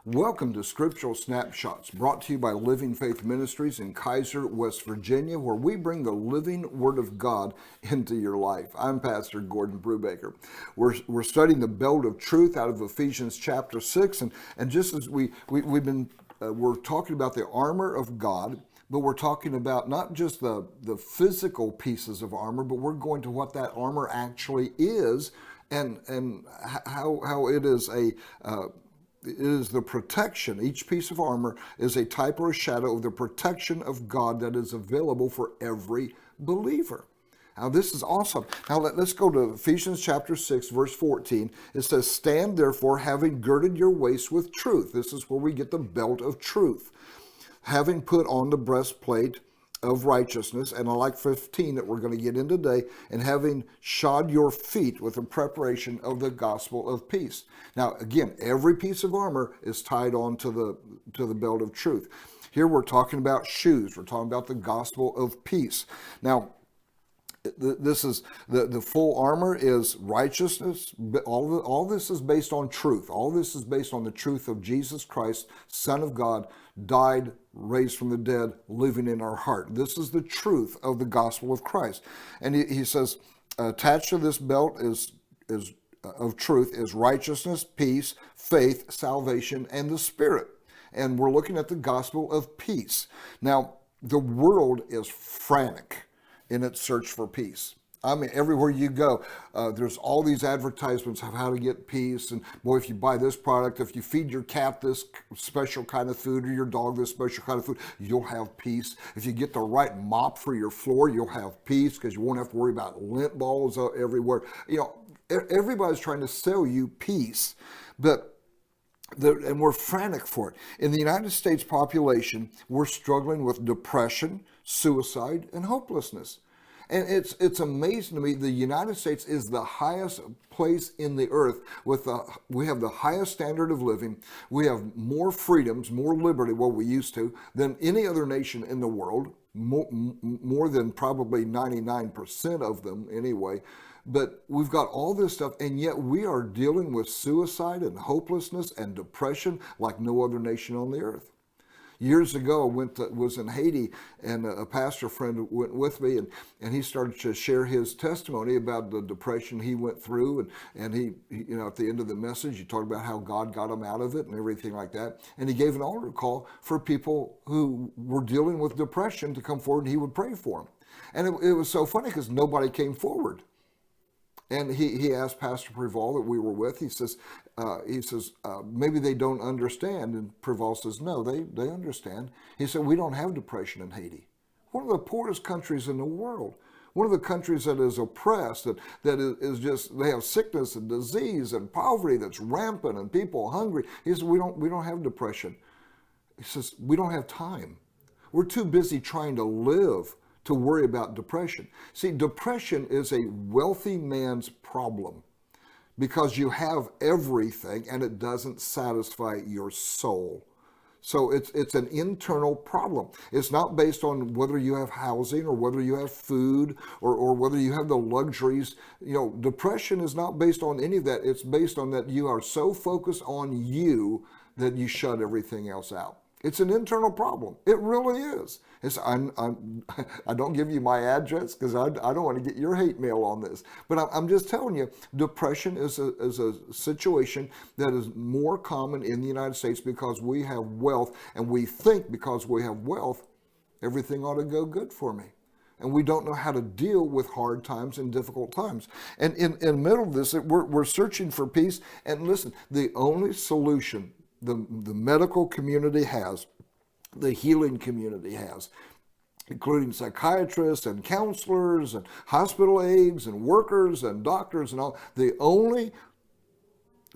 Welcome to Scriptural Snapshots, brought to you by Living Faith Ministries in Kaiser, West Virginia, where we bring the living Word of God into your life. I'm Pastor Gordon Brubaker. We're studying the belt of truth out of Ephesians chapter 6, and just as we're talking about the armor of God, but we're talking about not just the physical pieces of armor, but we're going to what that armor actually is, and how it is it is the protection. Each piece of armor is a type or a shadow of the protection of God that is available for every believer. Now, this is awesome. Now, let's go to Ephesians chapter 6, verse 14. It says, "Stand therefore, having girded your waist with truth." This is where we get the belt of truth. "Having put on the breastplate of righteousness," and I like 15 that we're going to get in today, "and having shod your feet with the preparation of the gospel of peace." Now, again, every piece of armor is tied on to the belt of truth. Here we're talking about shoes. We're talking about the gospel of peace. Now, this is the full armor is righteousness. All this is based on truth. All this is based on the truth of Jesus Christ, Son of God, died, raised from the dead, living in our heart. This is the truth of the gospel of Christ. And he says, attached to this belt is of truth is righteousness, peace, faith, salvation, and the Spirit. And we're looking at the gospel of peace. Now, the world is frantic in its search for peace. I mean, everywhere you go, there's all these advertisements of how to get peace. And boy, if you buy this product, if you feed your cat this special kind of food or your dog this special kind of food, you'll have peace. If you get the right mop for your floor, you'll have peace because you won't have to worry about lint balls everywhere. You know, everybody's trying to sell you peace, and we're frantic for it. In the United States population, we're struggling with depression, suicide, and hopelessness. And it's amazing to me. The United States is the highest place in the earth. We have the highest standard of living. We have more freedoms, more liberty, what we used to, than any other nation in the world. More than probably 99% of them anyway. But we've got all this stuff, and yet we are dealing with suicide and hopelessness and depression like no other nation on the earth. Years ago, I was in Haiti, and a pastor friend went with me, and he started to share his testimony about the depression he went through, and he at the end of the message, he talked about how God got him out of it and everything like that, and he gave an altar call for people who were dealing with depression to come forward, and he would pray for them. And it was so funny because nobody came forward. And he asked Pastor Preval that we were with, he says, maybe they don't understand. And Preval says, no, they understand. He said, we don't have depression in Haiti. One of the poorest countries in the world. One of the countries that is oppressed, that is just, they have sickness and disease and poverty that's rampant and people hungry. He says, we don't have depression. He says, we don't have time. We're too busy trying to live to worry about depression. See, depression is a wealthy man's problem because you have everything and it doesn't satisfy your soul. So it's an internal problem. It's not based on whether you have housing or whether you have food or whether you have the luxuries. You know, depression is not based on any of that. It's based on that you are so focused on you that you shut everything else out. It's an internal problem. It really is. I don't give you my address because I don't want to get your hate mail on this. But I'm just telling you, depression is a situation that is more common in the United States because we have wealth, and we think because we have wealth, everything ought to go good for me. And we don't know how to deal with hard times and difficult times. And in the middle of this, we're searching for peace. And listen, the only solution the medical community has, the healing community has, including psychiatrists and counselors and hospital aides and workers and doctors and all, the only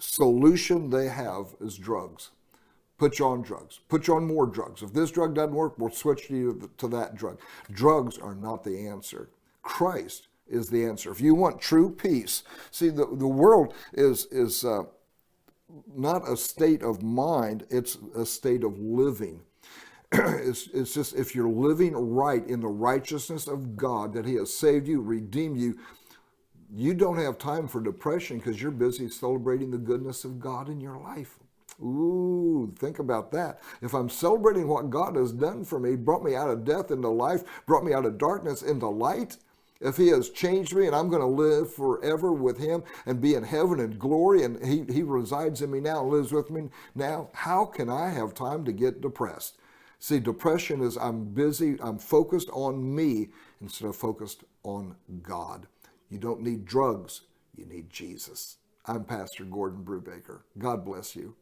solution they have is drugs. Put you on drugs. Put you on more drugs. If this drug doesn't work, we'll switch you to that drug. Drugs are not the answer. Christ is the answer. If you want true peace, see, the world is not a state of mind, it's a state of living. It's just if you're living right in the righteousness of God, that He has saved you, redeemed you, you don't have time for depression because you're busy celebrating the goodness of God in your life. Ooh, think about that. If I'm celebrating what God has done for me, brought me out of death into life, brought me out of darkness into light, if he has changed me and I'm going to live forever with him and be in heaven in glory, and he resides in me now and lives with me now, how can I have time to get depressed? See, depression is I'm busy, I'm focused on me instead of focused on God. You don't need drugs, you need Jesus. I'm Pastor Gordon Brubaker. God bless you.